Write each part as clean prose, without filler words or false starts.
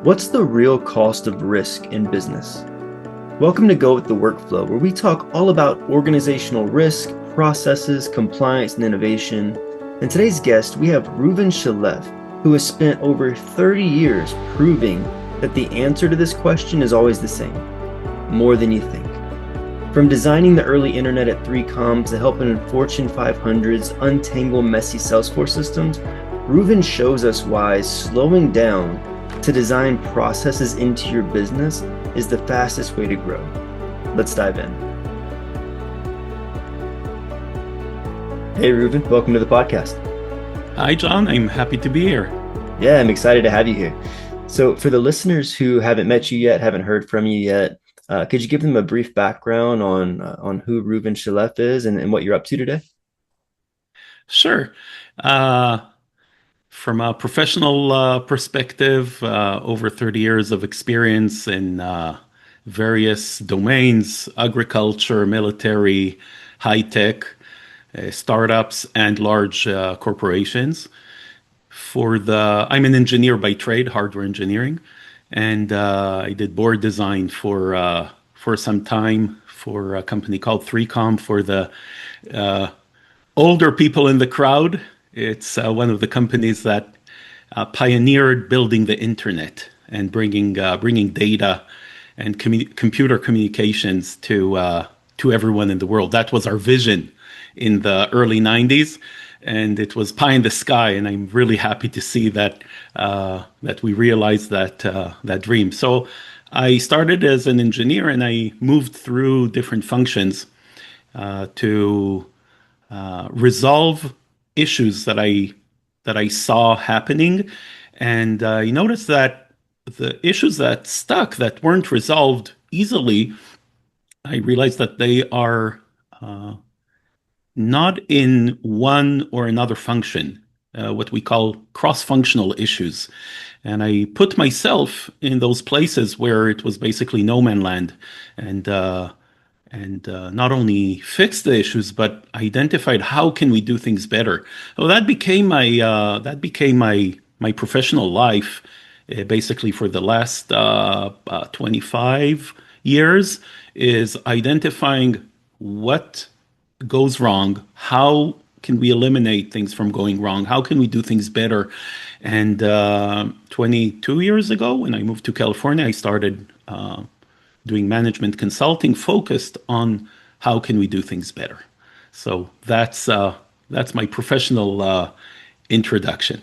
What's the real cost of risk in business? Welcome to Go with the Workflow, where we talk all about organizational risk, processes, compliance, and innovation. And today's guest, we have Reuven Shelef, who has spent over 30 years proving that the answer to this question is always the same: more than you think. From designing the early internet at 3Com to helping Fortune 500s untangle messy Salesforce systems, Reuven shows us why slowing down to design processes into your business is the fastest way to grow. Let's dive in. Hey, Reuven, welcome to the podcast. Hi, John. I'm happy to be here. Yeah, I'm excited to have you here. So for the listeners who haven't met you yet, haven't heard from you yet, could you give them a brief background on who Reuven Shelef is and what you're up to today? Sure. Uh, from a professional perspective, over 30 years of experience in various domains: agriculture, military, high tech, startups, and large corporations. I'm an engineer by trade, hardware engineering, and I did board design for some time for a company called 3Com for the uh, older people in the crowd. It's one of the companies that pioneered building the internet and bringing data and computer communications to everyone in the world. That was our vision in the early 90s, and it was pie in the sky. And I'm really happy to see that we realized that dream. So I started as an engineer, and I moved through different functions to resolve issues that I saw happening, and I noticed that the issues that stuck, that weren't resolved easily, I realized that they are uh, not in one or another function, what we call cross-functional issues. And I put myself in those places where it was basically no man land, and not only fix the issues, but identified how can we do things better. So that became my professional life, basically for the last 25 years, is identifying what goes wrong, how can we eliminate things from going wrong, how can we do things better. And 22 years ago, when I moved to California, I started doing management consulting focused on how can we do things better. So that's my professional introduction.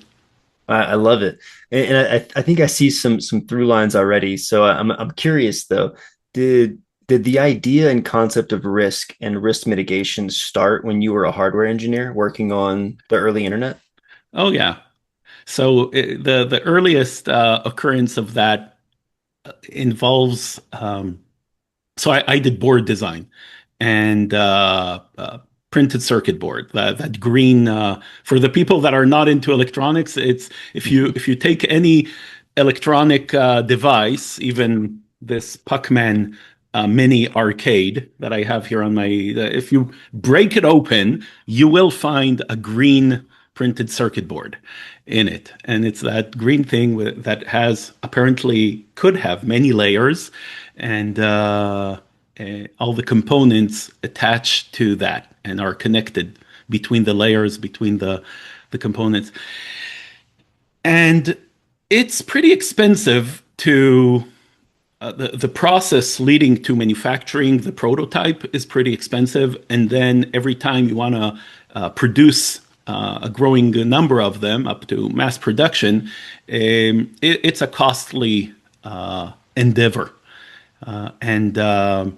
I love it, and I think I see some through lines already. So I'm curious though, did the idea and concept of risk and risk mitigation start when you were a hardware engineer working on the early internet? Oh yeah. So the earliest occurrence of that involves so I did board design and printed circuit board. That green, for the people that are not into electronics, it's if you take any electronic device, even this Puckman mini arcade that I have here on my, if you break it open, you will find a green printed circuit board in it, and it's that green thing that has apparently could have many layers, and all the components attached to that and are connected between the layers, between the components. And it's pretty expensive to the process leading to manufacturing the prototype is pretty expensive. And then every time you want to produce a growing number of them up to mass production, it's a costly endeavor. And the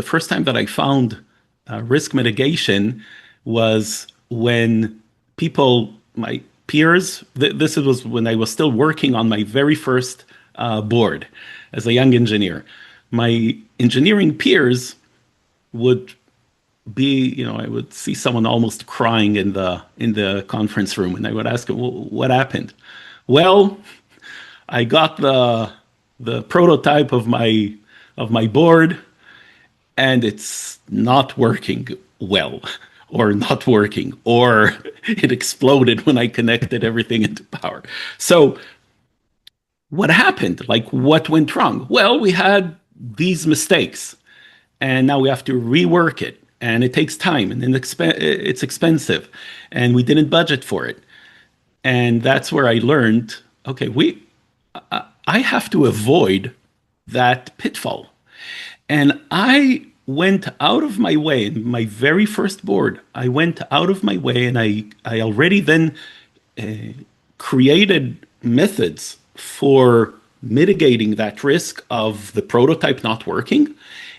first time that I found risk mitigation was when my peers, this was when I was still working on my very first board as a young engineer. My engineering peers would I would see someone almost crying in the conference room, and I would ask him, "Well, what happened?" Well, I got the prototype of my board, and it's not working well, or not working, or it exploded when I connected everything into power. So what happened? Like, what went wrong? Well, we had these mistakes, and now we have to rework it, and it takes time, and it's expensive, and we didn't budget for it. And that's where I learned, okay, I have to avoid that pitfall. And I went out of my way in my very first board. I went out of my way, and I already then created methods for mitigating that risk of the prototype not working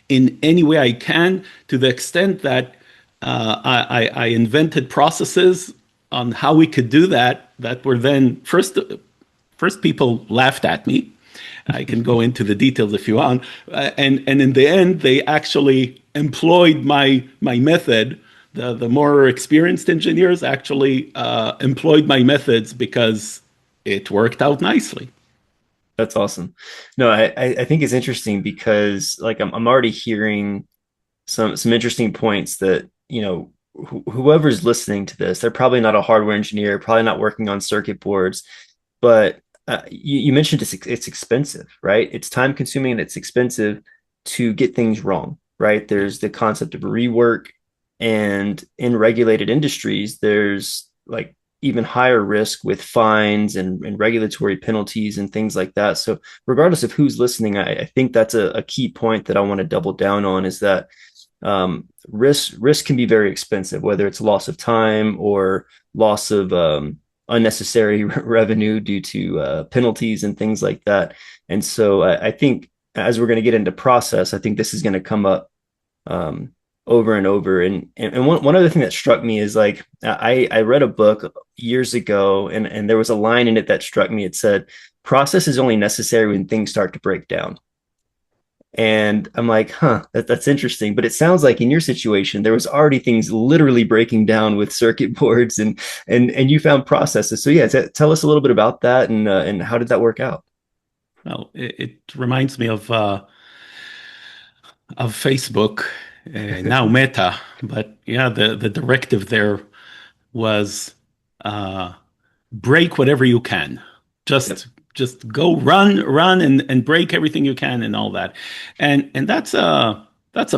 in any way I can, to the extent that I invented processes on how we could do that, that were then first people laughed at me. I can go into the details if you want, and in the end they actually employed my method. The more experienced engineers actually employed my methods because it worked out nicely. That's awesome. No, I think it's interesting because like I'm already hearing some interesting points that, whoever's listening to this, they're probably not a hardware engineer, probably not working on circuit boards, but you mentioned it's expensive, right? It's time consuming and it's expensive to get things wrong, right? There's the concept of rework, and in regulated industries, there's like even higher risk with fines and regulatory penalties and things like that. So regardless of who's listening, I think that's a key point that I want to double down on, is that risk can be very expensive, whether it's loss of time or loss of unnecessary revenue due to penalties and things like that. And so I think as we're going to get into process, I think this is going to come up um, over and over. And one other thing that struck me is like I read a book years ago, and there was a line in it that struck me. It said, "Process is only necessary when things start to break down." And I'm like, that's interesting. But it sounds like in your situation, there was already things literally breaking down with circuit boards, and you found processes. So yeah, tell us a little bit about that, and how did that work out? Well, it reminds me of Facebook, now Meta, but yeah, the directive there was uh, break whatever you can. Yep. Just go run and break everything you can and all that. And that's a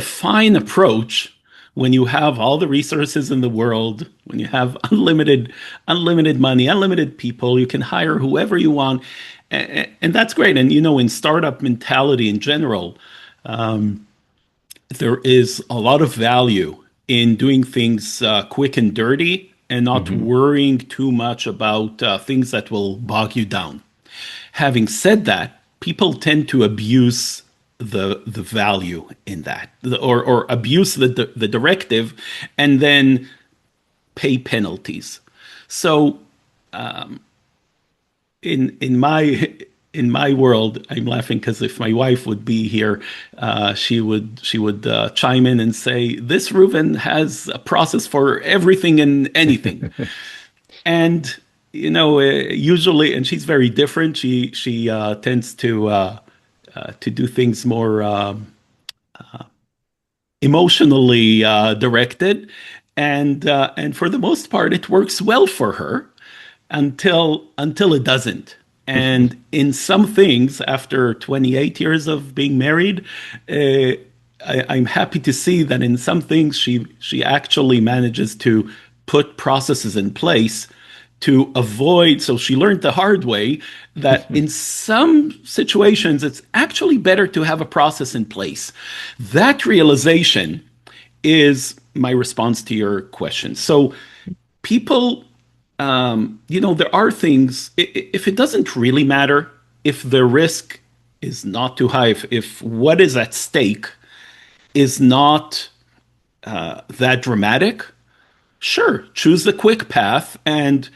fine approach when you have all the resources in the world, when you have unlimited money, unlimited people, you can hire whoever you want. And that's great. And in startup mentality in general, there is a lot of value in doing things quick and dirty and not Mm-hmm. worrying too much about things that will bog you down. Having said that, people tend to abuse the value in that, or abuse the directive, and then pay penalties. So in my world, I'm laughing because if my wife would be here, she would chime in and say, "This Reuven has a process for everything and anything." And usually, and she's very different. She tends to do things more emotionally directed, and for the most part, it works well for her until it doesn't. And in some things, after 28 years of being married, I'm happy to see that in some things she actually manages to put processes in place to avoid. So she learned the hard way that in some situations it's actually better to have a process in place. That realization is my response to your question. So people, there are things, if it doesn't really matter, if the risk is not too high, if what is at stake is not that dramatic, sure, choose the quick path and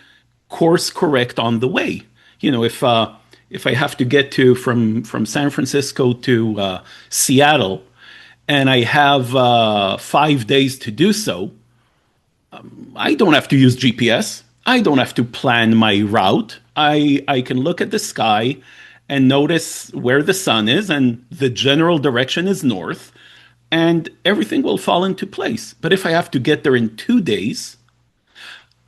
course correct on the way. If I have to get to from San Francisco to Seattle, and I have 5 days to do so, I don't have to use GPS. I don't have to plan my route. I can look at the sky and notice where the sun is, and the general direction is north, and everything will fall into place. But if I have to get there in 2 days,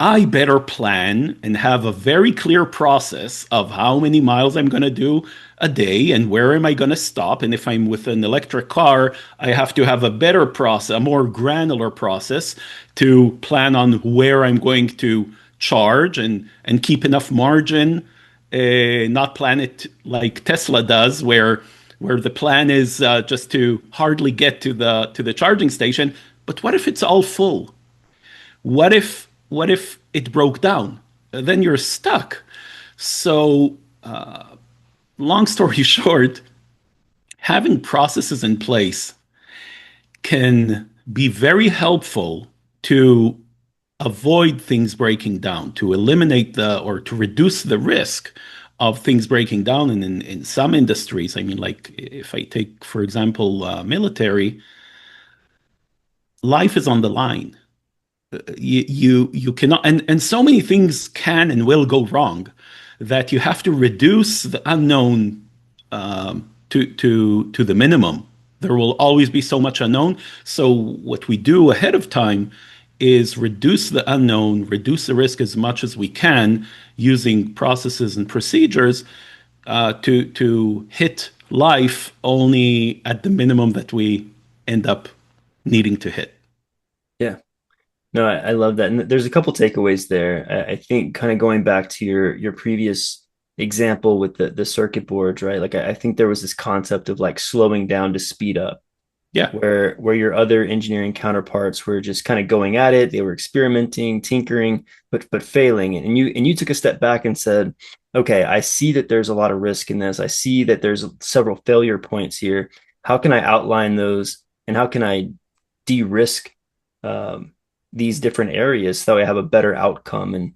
I better plan and have a very clear process of how many miles I'm going to do a day and where am I going to stop. And if I'm with an electric car, I have to have a better process, a more granular process to plan on where I'm going to charge and keep enough margin, not plan it like Tesla does, where the plan is just to hardly get to the charging station. But what if it's all full? What if it broke down? Then you're stuck. So, long story short, having processes in place can be very helpful to avoid things breaking down, to eliminate the or to reduce the risk of things breaking down. And in some industries, I mean, like if I take, for example, military, life is on the line. You cannot, and so many things can and will go wrong that you have to reduce the unknown to the minimum. There will always be so much unknown. So what we do ahead of time is reduce the unknown, reduce the risk as much as we can using processes and procedures to hit life only at the minimum that we end up needing to hit. Yeah. No, I love that. And there's a couple takeaways there. I think kind of going back to your previous example with the circuit boards, right? Like I think there was this concept of like slowing down to speed up, Yeah. where your other engineering counterparts were just kind of going at it. They were experimenting, tinkering, but failing. And you took a step back and said, okay, I see that there's a lot of risk in this. I see that there's several failure points here. How can I outline those and how can I de-risk um, these different areas so I have a better outcome? And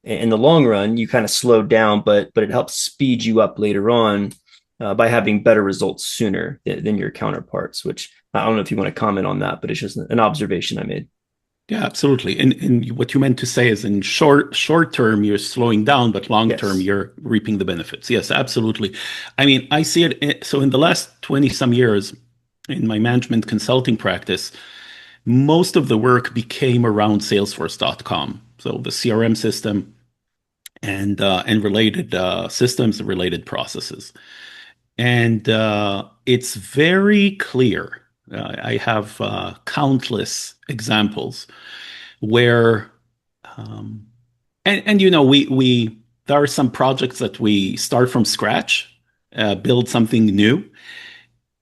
in the long run, you kind of slow down, but it helps speed you up later on by having better results sooner than your counterparts. Which I don't know if you want to comment on that, but it's just an observation I made. Yeah, absolutely. And what you meant to say is in short term you're slowing down, but long term Yes. you're reaping the benefits. Yes, absolutely. I mean, I see it. So in the last 20 some years in my management consulting practice, most of the work became around Salesforce.com. So the CRM system and related systems and related processes. And it's very clear. I have countless examples where um, and you know we there are some projects that we start from scratch, build something new,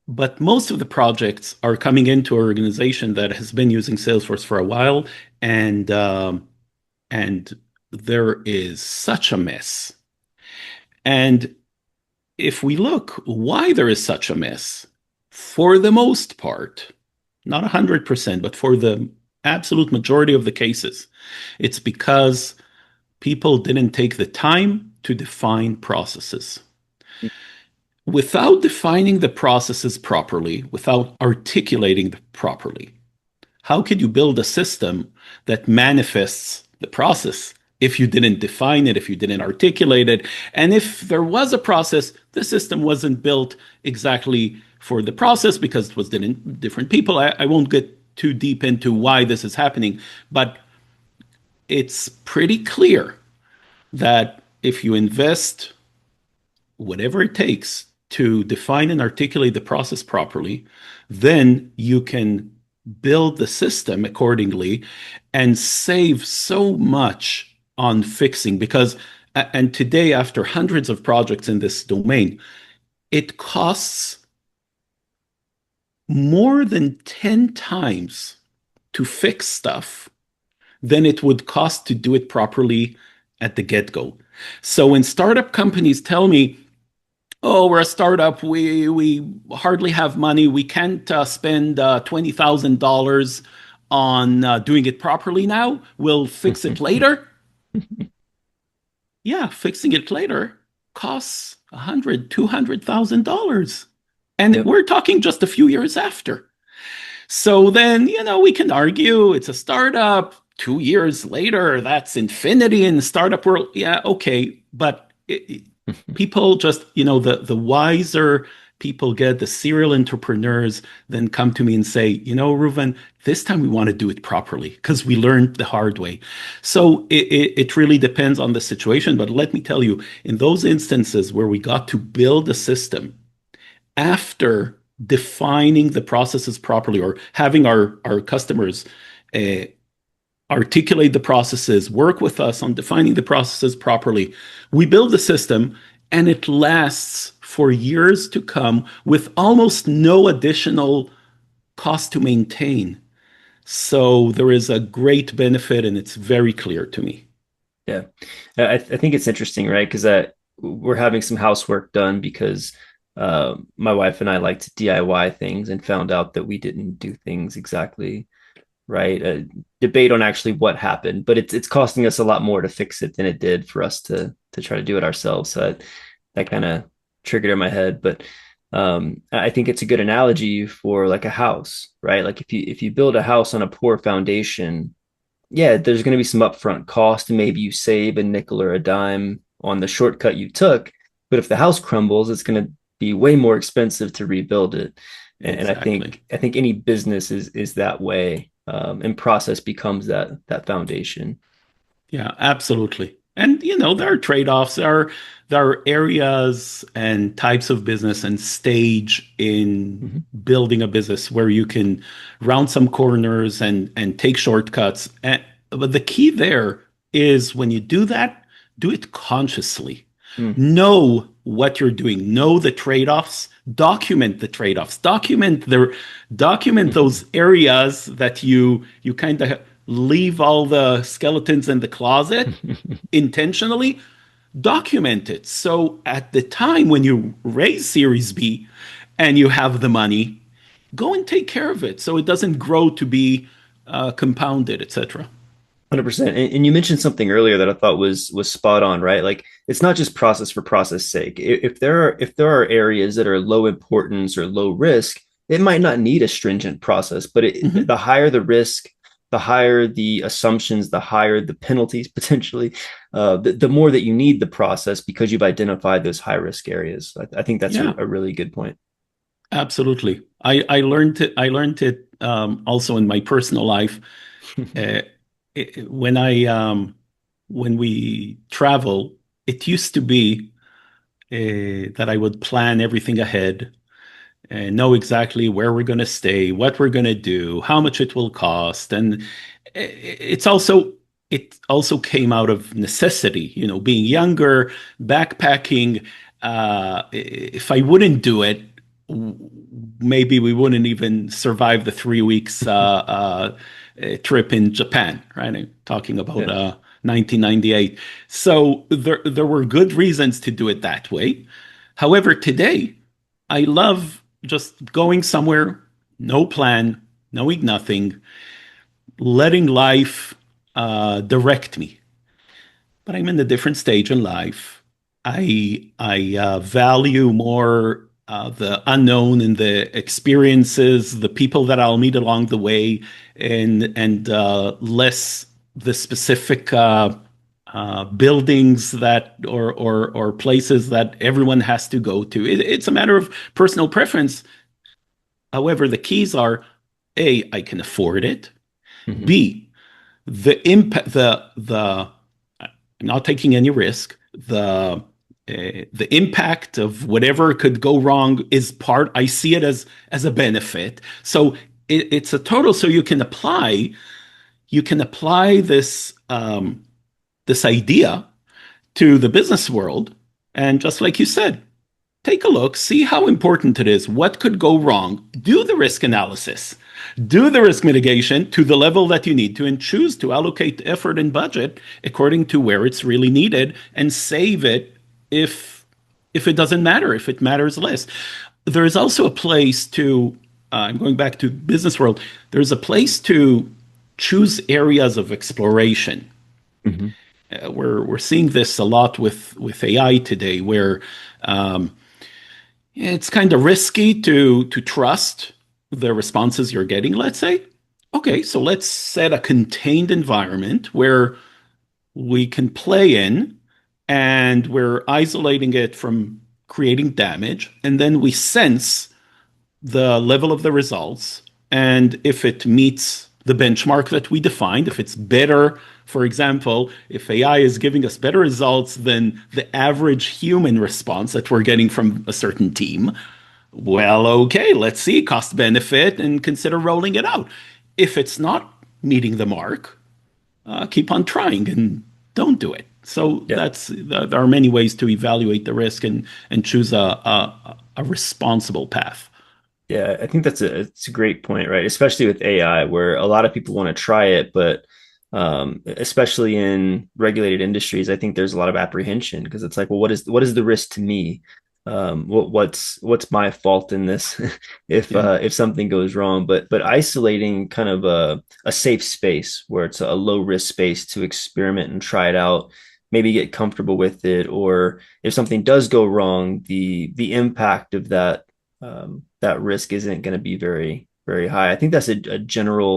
but most of the projects are coming into an organization that has been using Salesforce for a while, and there is such a mess. And if we look why there is such a mess, for the most part, not 100%, but for the absolute majority of the cases, it's because people didn't take the time to define processes. Without defining the processes properly, without articulating them properly, how could you build a system that manifests the process if you didn't define it, if you didn't articulate it? And if there was a process, the system wasn't built exactly for the process because it was different people. I won't get too deep into why this is happening, but it's pretty clear that if you invest whatever it takes to define and articulate the process properly, then you can build the system accordingly and save so much on fixing. Because, and today, after hundreds of projects in this domain, it costs more than 10 times to fix stuff than it would cost to do it properly at the get go. So when startup companies tell me, oh, we're a startup, we hardly have money, we can't spend $20,000 on doing it properly now, we'll fix it later. Yeah, fixing it later costs $100,000, $200,000. And Yep. we're talking just a few years after. So then, we can argue it's a startup. 2 years later, that's infinity in the startup world. Yeah, okay. But people just, the wiser people get, the serial entrepreneurs, then come to me and say, Reuven, this time we want to do it properly because we learned the hard way. So it really depends on the situation. But let me tell you, in those instances where we got to build a system after defining the processes properly or having our customers uh, articulate the processes, work with us on defining the processes properly. We build the system and it lasts for years to come with almost no additional cost to maintain. So there is a great benefit and it's very clear to me. Yeah, I think it's interesting, right? Because we're having some housework done because my wife and I like to DIY things and found out that we didn't do things exactly right. Debate on actually what happened, but it's costing us a lot more to fix it than it did for us to try to do it ourselves. So that kind of triggered in my head. But I think it's a good analogy for like a house, right? Like if you build a house on a poor foundation, yeah, there's going to be some upfront cost, and maybe you save a nickel or a dime on the shortcut you took. But if the house crumbles, it's going to be way more expensive to rebuild it. And Exactly. I think any business is that way, and process becomes that foundation. Yeah, absolutely. And there are trade-offs. There are areas and types of business and stage in Mhm. building a business where you can round some corners and take shortcuts. But the key there is when you do that, do it consciously. Mm. Know what you're doing. Know the trade-offs. Document the trade-offs. Document those areas that you kind of leave all the skeletons in the closet intentionally. Document it. So at the time when you raise Series B and you have the money, go and take care of it so it doesn't grow to be compounded, etc. 100%. And you mentioned something earlier that I thought was spot on, right? Like it's not just process for process sake. If there are areas that are low importance or low risk, it might not need a stringent process, but Mhm. the higher the risk, the higher the assumptions, the higher the penalties potentially, the more that you need the process because you've identified those high risk areas. I think that's Yeah, a really good point. absolutely. I learned it also in my personal life. Uh, when I when we travel, it used to be that I would plan everything ahead and know exactly where we're going to stay, what we're going to do, how much it will cost, and it also came out of necessity. Being younger, backpacking. If I wouldn't do it, maybe we wouldn't even survive the 3 weeks trip in Japan. Right, I'm talking about Yeah. 1998. So there were good reasons to do it that way. However, today I love just going somewhere, no plan, knowing nothing, letting life direct me. But I'm in a different stage in life. I value more the unknown and the experiences, the people that I'll meet along the way, and less the specific buildings that or places that everyone has to go to. It's a matter of personal preference. However, the keys are A, I can afford it. Mhm. B, the impact, the I'm not taking any risk. The impact of whatever could go wrong is part. I see it as a benefit. So it's a total. So you can apply this idea to the business world, and just like you said, take a look, see how important it is, what could go wrong, do the risk analysis, do the risk mitigation to the level that you need to, and choose to allocate effort and budget according to where it's really needed and save it if it doesn't matter, if it matters less. There is also a place to, I'm going back to business world, there's a place to choose areas of exploration. Mhm. We're seeing this a lot with AI today, where um, it's kind of risky to trust the responses you're getting, let's say. Okay, so let's set a contained environment where we can play in and we're isolating it from creating damage, and then we sense the level of the results. And if it meets the benchmark that we defined, if it's better, for example, if AI is giving us better results than the average human response that we're getting from a certain team, well, okay, let's see cost benefit and consider rolling it out. If it's not meeting the mark, keep on trying and don't do it. So Yeah. there are many ways to evaluate the risk and choose a responsible path. Yeah, I think it's a great point, right? Especially with AI, where a lot of people want to try it, but especially in regulated industries, I think there's a lot of apprehension because it's like, well, what is the risk to me? What's my fault in this Yeah. if something goes wrong? But isolating kind of a safe space where it's a low risk space to experiment and try it out, maybe get comfortable with it, or if something does go wrong, the impact of that risk isn't going to be very high. I think that's a general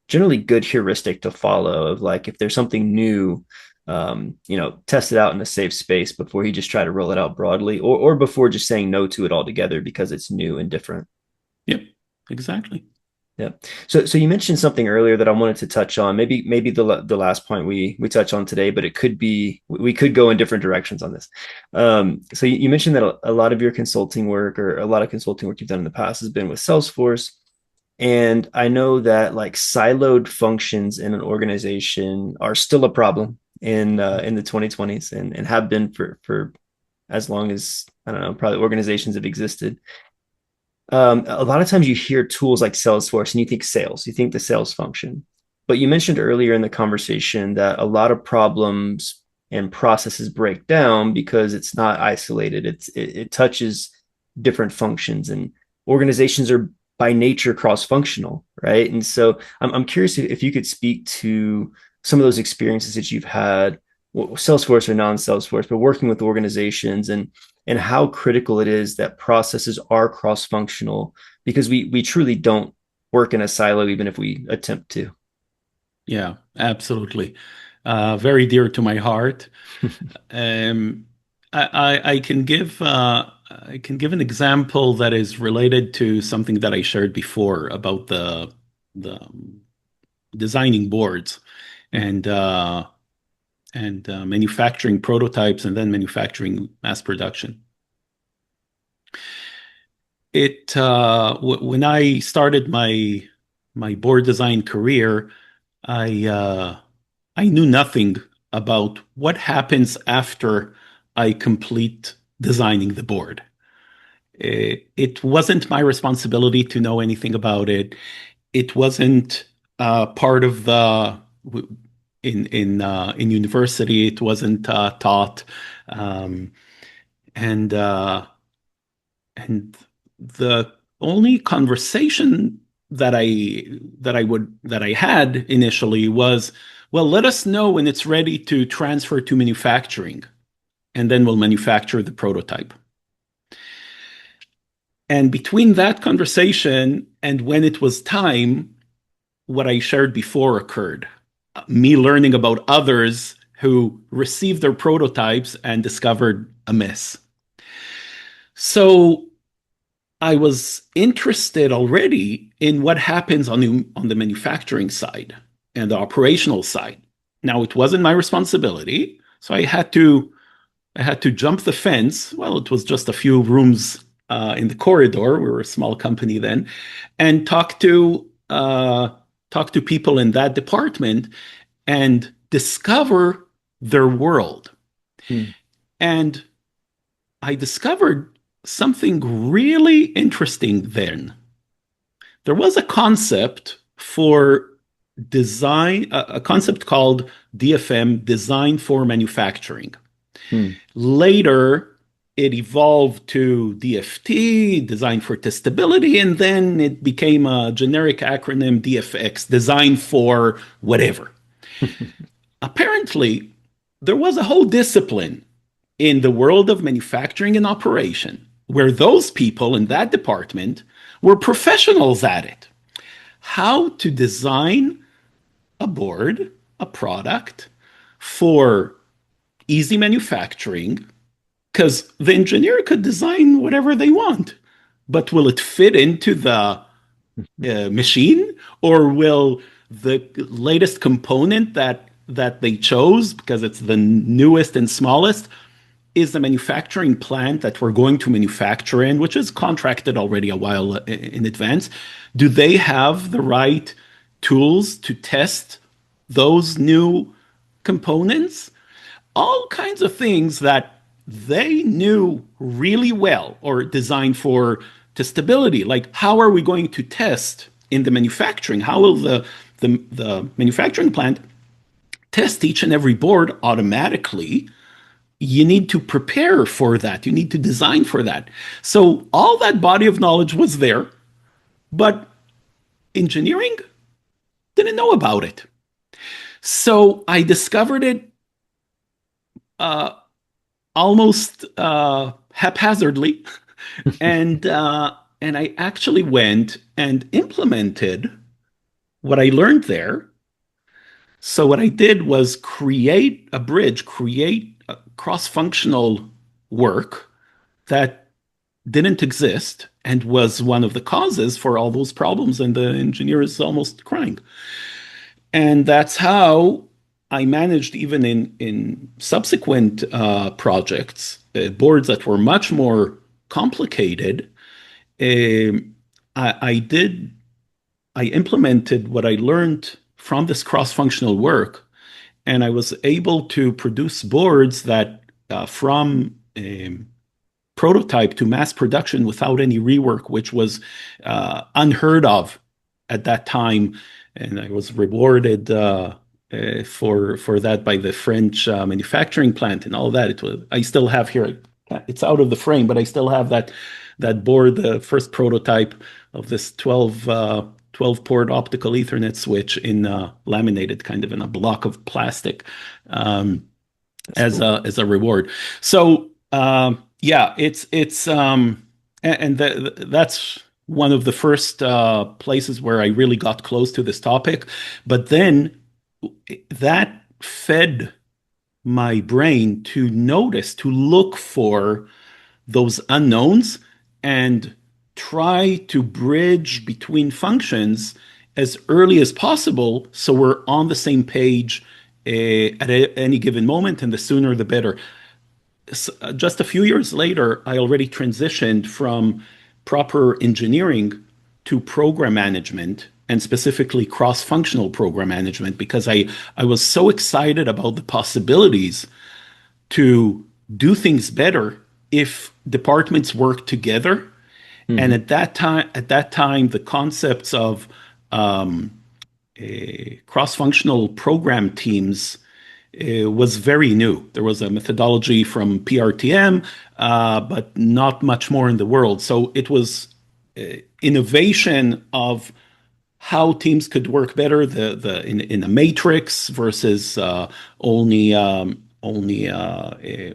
generally good heuristic to follow of like if there's something new, test it out in a safe space before you just try to roll it out broadly, or before just saying no to it altogether because it's new and different. Yep. Exactly. Yeah. So you mentioned something earlier that I wanted to touch on. Maybe the last point we touch on today, but it could be we could go in different directions on this. So you mentioned that a lot of your consulting work or a lot of consulting work you've done in the past has been with Salesforce, and I know that like siloed functions in an organization are still a problem in the 2020s and have been for as long as I don't know, probably organizations have existed. A lot of times you hear tools like Salesforce and you think sales, you think the sales function. But you mentioned earlier in the conversation that a lot of problems and processes break down because it's not isolated. It touches different functions, and organizations are by nature cross-functional, right? And so I'm curious if you could speak to some of those experiences that you've had, Salesforce or non-Salesforce, but working with organizations and how critical it is that processes are cross-functional because we truly don't work in a silo even if we attempt to. Yeah, absolutely. Very dear to my heart. Um, I can give an example that is related to something that I shared before about the designing boards and manufacturing prototypes and then manufacturing mass production. When I started my board design career, I I knew nothing about what happens after I complete designing the board. It wasn't my responsibility to know anything about it. It wasn't part of the in university. It wasn't taught, um, and and the only conversation that I had initially was, well, let us know when it's ready to transfer to manufacturing, and then we'll manufacture the prototype. And between that conversation and when it was time, what I shared before occurred. Me learning about others who received their prototypes and discovered a mess. So I was interested already in what happens on the manufacturing side and the operational side. Now it wasn't my responsibility, so I had to jump the fence. Well, it was just a few rooms in the corridor. We were a small company then, and talk to people in that department and discover their world. Hmm. And I discovered something really interesting then. There was a concept for design, a concept called DFM, Design for Manufacturing. Hmm. Later, it evolved to DFT, Design for Testability, and then it became a generic acronym DFX, Design for whatever. Apparently, there was a whole discipline in the world of manufacturing and operation where those people in that department were professionals at it. How to design a board, a product for easy manufacturing, because the engineer could design whatever they want, but will it fit into the machine, or will the latest component that they chose because it's the newest and smallest is the manufacturing plant that we're going to manufacture in, which is contracted already a while in advance? Do they have the right tools to test those new components? All kinds of things that they knew really well or designed for testability. Like, how are we going to test in the manufacturing? How will the manufacturing plant test each and every board automatically? You need to prepare for that. You need to design for that. So all that body of knowledge was there, but engineering didn't know about it. So I discovered it uh, almost haphazardly, and I actually went and implemented what I learned there. So what I did was create a bridge, create a cross-functional work that didn't exist and was one of the causes for all those problems, and the engineer is almost crying. And that's how I managed, even in subsequent projects, boards that were much more complicated. um, I did I implemented what I learned from this cross-functional work, and I was able to produce boards that, from prototype to mass production without any rework, which was unheard of at that time. And I was rewarded for that by the French manufacturing plant and all that. It was, I still have here. It's out of the frame, but I still have that board, the first prototype of this 12 port optical Ethernet switch in laminated, kind of in a block of plastic, That's cool. as a reward. So yeah, and that's one of the first places where I really got close to this topic. But then that fed my brain to notice, to look for those unknowns and try to bridge between functions as early as possible so we're on the same page at any given moment, and the sooner the better. Just a few years later, I already transitioned from proper engineering to program management, and specifically cross-functional program management, because I was so excited about the possibilities to do things better if departments work together. And Hmm. at that time, the concepts of cross-functional program teams was very new. There was a methodology from PRTM, but not much more in the world. So it was innovation of how teams could work better, in a matrix versus only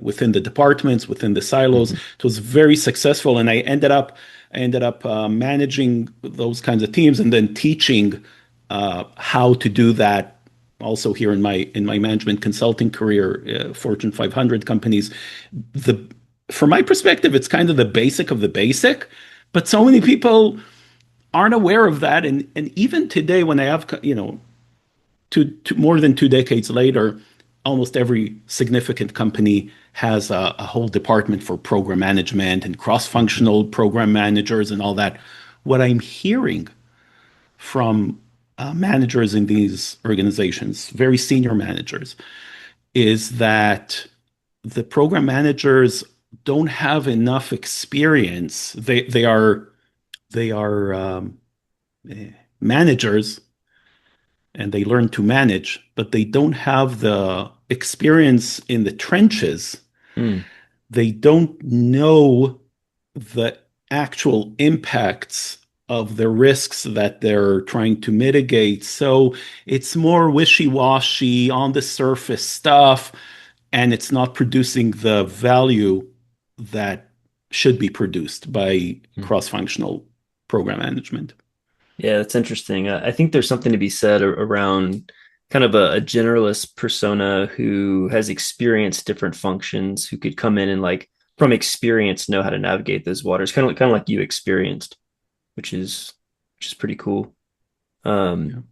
within the departments, within the silos. Hmm. It was very successful, and I ended up managing those kinds of teams and then teaching how to do that. Also, here in my management consulting career, Fortune 500 companies, the from my perspective, it's kind of the basic of the basic, but so many people aren't aware of that. And even today, when I have, more than 2 decades later, almost every significant company has a whole department for program management and Hmm. cross-functional program managers and all that. What I'm hearing from managers in these organizations, very senior managers, is that the program managers don't have enough experience. They are managers, and they learn to manage, but they don't have the experience in the trenches. Mm. They don't know the actual impacts of the risks that they're trying to mitigate. So it's more wishy-washy on the surface stuff, and it's not producing the value that should be produced by cross-functional program management. Yeah, that's interesting. I think there's something to be said around kind of a generalist persona who has experienced different functions, who could come in and like from experience know how to navigate those waters, kind of like you experienced, which is which is pretty cool. Um,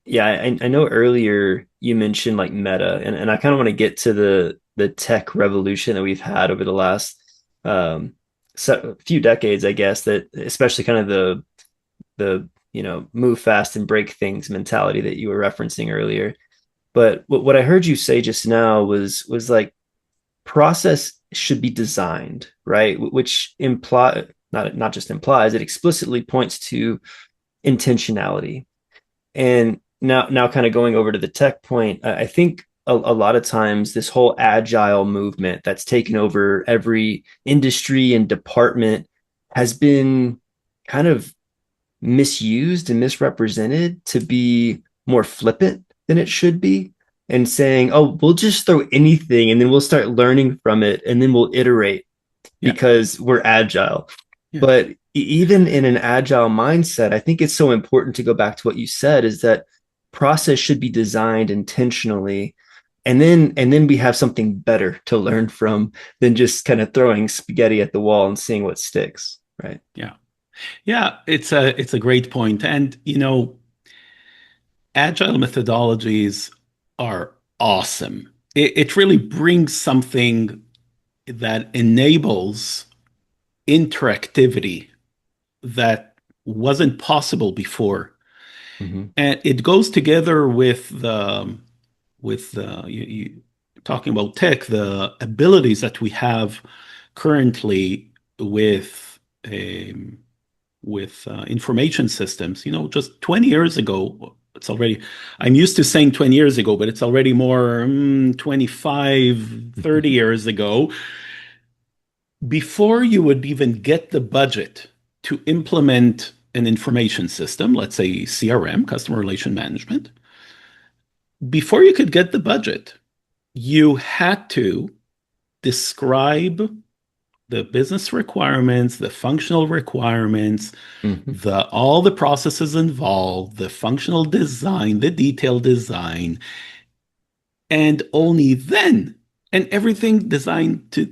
Yeah. yeah, I know earlier you mentioned like meta, and I kind of want to get to the tech revolution that we've had over the last few decades, I guess, that especially kind of the move fast and break things mentality that you were referencing earlier. But what I heard you say just now was like process should be designed, right? Which imply not just implies, it explicitly points to intentionality. And now kind of going over to the tech point, I think a lot of times this whole agile movement that's taken over every industry and department has been kind of misused and misrepresented to be more flippant than it should be, and saying, oh, we'll just throw anything and then we'll start learning from it and then we'll iterate Yeah. because we're agile. Yeah. But even in an agile mindset, I think it's so important to go back to what you said, is that process should be designed intentionally, and then we have something better to learn from than just kind of throwing spaghetti at the wall and seeing what sticks, right? Yeah. Yeah. It's a great point. And agile methodologies are awesome. It really brings something that enables interactivity that wasn't possible before. Mm-hmm. And it goes together with you talking about tech, the abilities that we have currently um, with information systems. Just 20 years ago, it's already, I'm used to saying 20 years ago, but it's already more 25, 30 years ago. Before you would even get the budget to implement an information system, let's say CRM, customer relation management, before you could get the budget, you had to describe the business requirements, the functional requirements, Mm-hmm. the all the processes involved, the functional design, the detailed design, and only then, and everything designed to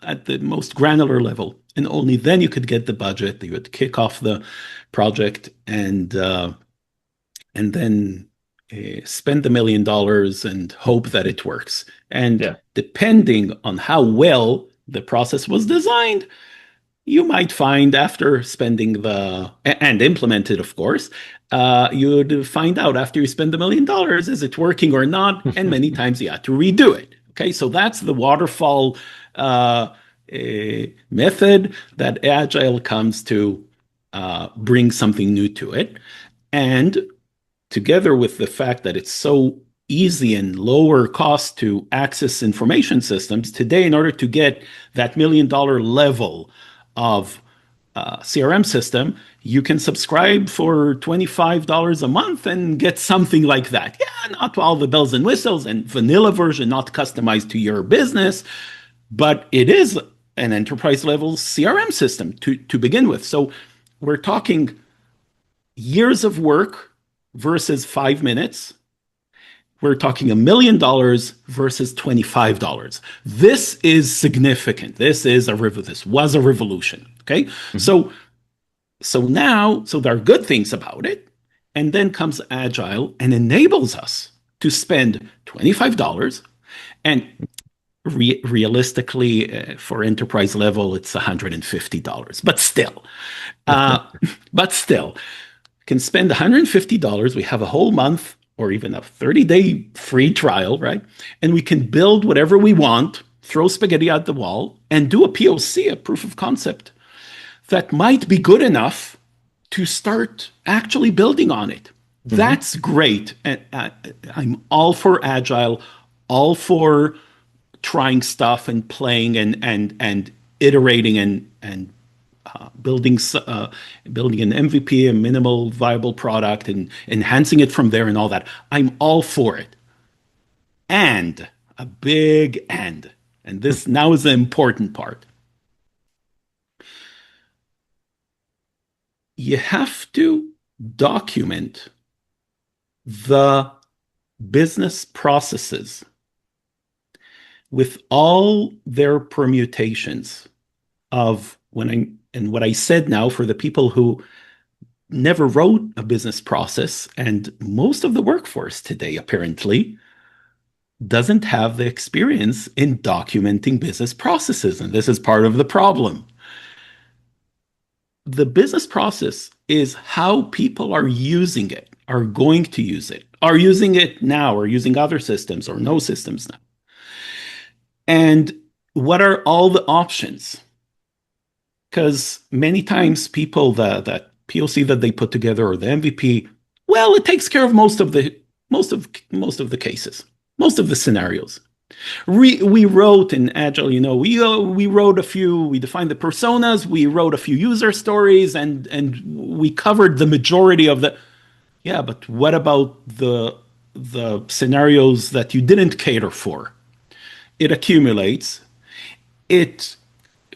at the most granular level, and only then you could get the budget. You would kick off the project and then spend $1 million and hope that it works. And Yeah. depending on how well the process was designed, you might find after spending and implement it, of course, you'd find out after you spend $1 million, is it working or not? And many times you have to redo it. Okay, so that's the waterfall method that Agile comes to bring something new to it. And together with the fact that it's so easy and lower cost to access information systems today, in order to get that $1 million level of CRM system, you can subscribe for $25 a month and get something like that. Yeah, not all the bells and whistles, and vanilla version, not customized to your business, but it is an enterprise level CRM system to begin with. So we're talking years of work versus 5 minutes. We're talking $1 million versus $25. This is significant. This was a revolution. Okay. Mm-hmm. So there are good things about it. And then comes Agile and enables us to spend $25, and realistically, for enterprise level, it's $150. Uh, but still, can spend $150. We have a whole month or even a 30-day free trial, right? And we can build whatever we want, throw spaghetti at the wall, and do a POC, a proof of concept, that might be good enough to start actually building on it. Mm-hmm. That's great. And I'm all for Agile, all for trying stuff and playing and iterating and building building an MVP, a minimal viable product, and enhancing it from there and all that. I'm all for it. And a big and this now is the important part. You have to document the business processes with all their permutations of what I said now for the people who never wrote a business process, and most of the workforce today apparently doesn't have the experience in documenting business processes, and this is part of the problem. The business process is how people are using it, are going to use it, are using it now, or using other systems or no systems now. And what are all the options? Because many times people that POC that they put together or the MVP, well, it takes care of most of the cases, most of the scenarios. We wrote in Agile, we wrote a few, we defined the personas, we wrote a few user stories, and we covered the majority of the. Yeah, but what about the scenarios that you didn't cater for? It accumulates, it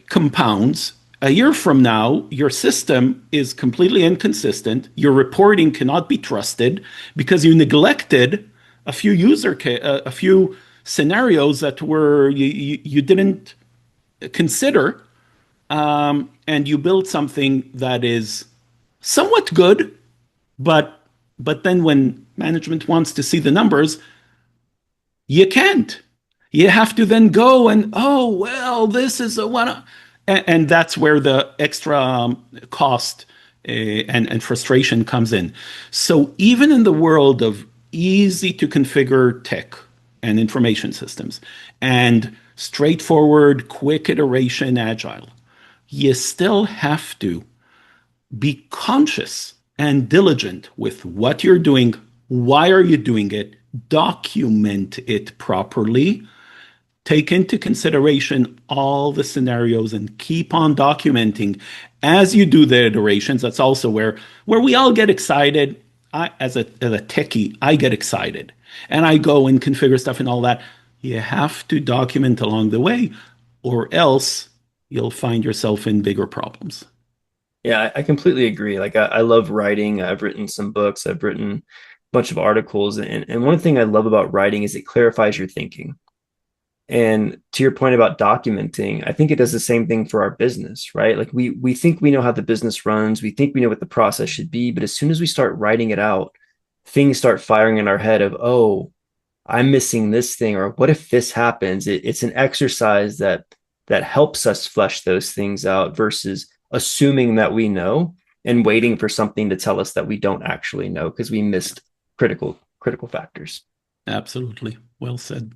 compounds. A year from now, your system is completely inconsistent. Your reporting cannot be trusted because you neglected a few scenarios that were you didn't consider, and you build something that is somewhat good, but then when management wants to see the numbers, you can't. You have to then go and, oh, well, this is a one. And that's where the extra cost and frustration comes in. So even in the world of easy to configure tech and information systems and straightforward, quick iteration agile, you still have to be conscious and diligent with what you're doing, why are you doing it, document it properly, take into consideration all the scenarios and keep on documenting as you do the iterations. That's also where we all get excited. As a techie, I get excited and I go and configure stuff and all that. You have to document along the way, or else you'll find yourself in bigger problems. Yeah, I completely agree. Like I love writing. I've written some books. I've written a bunch of articles. And one thing I love about writing is it clarifies your thinking. And to your point about documenting, I think it does the same thing for our business, right? Like we think we know how the business runs, we think we know what the process should be, but as soon as we start writing it out, things start firing in our head of, oh, I'm missing this thing, or what if this happens? It's an exercise that helps us flesh those things out versus assuming that we know and waiting for something to tell us that we don't actually know because we missed critical factors. Absolutely. Well said.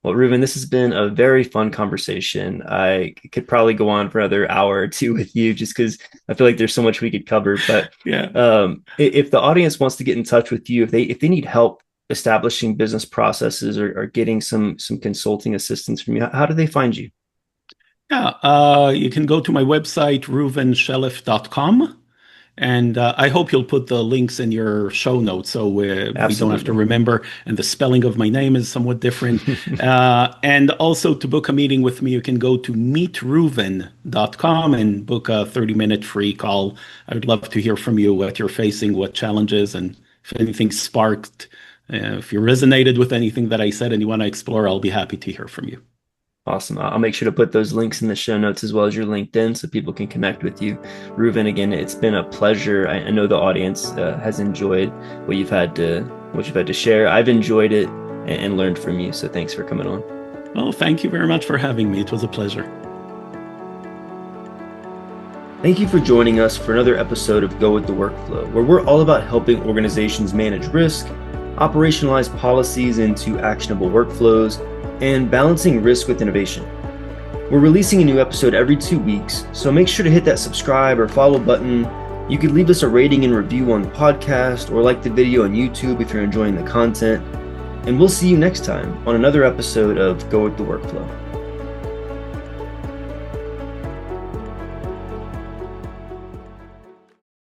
Well, Reuven, this has been a very fun conversation. I could probably go on for another hour or two with you just because I feel like there's so much we could cover. But Yeah. If the audience wants to get in touch with you, if they need help establishing business processes or getting some consulting assistance from you, how do they find you? Yeah. You can go to my website, reuvenshelef.com. And I hope you'll put the links in your show notes so we don't have to remember. And the spelling of my name is somewhat different. And also to book a meeting with me, you can go to meetreuven.com and book a 30-minute free call. I would love to hear from you, what you're facing, what challenges, and if anything sparked. If you resonated with anything that I said and you want to explore, I'll be happy to hear from you. Awesome. I'll make sure to put those links in the show notes as well as your LinkedIn so people can connect with you. Reuven, again, it's been a pleasure. I know the audience has enjoyed what you've had to share. I've enjoyed it and learned from you. So thanks for coming on. Well, thank you very much for having me. It was a pleasure. Thank you for joining us for another episode of Go With The Workflow, where we're all about helping organizations manage risk, operationalize policies into actionable workflows, and balancing risk with innovation. We're releasing a new episode every 2 weeks, so make sure to hit that subscribe or follow button. You could leave us a rating and review on the podcast or like the video on YouTube if you're enjoying the content. And we'll see you next time on another episode of Go With The Workflow.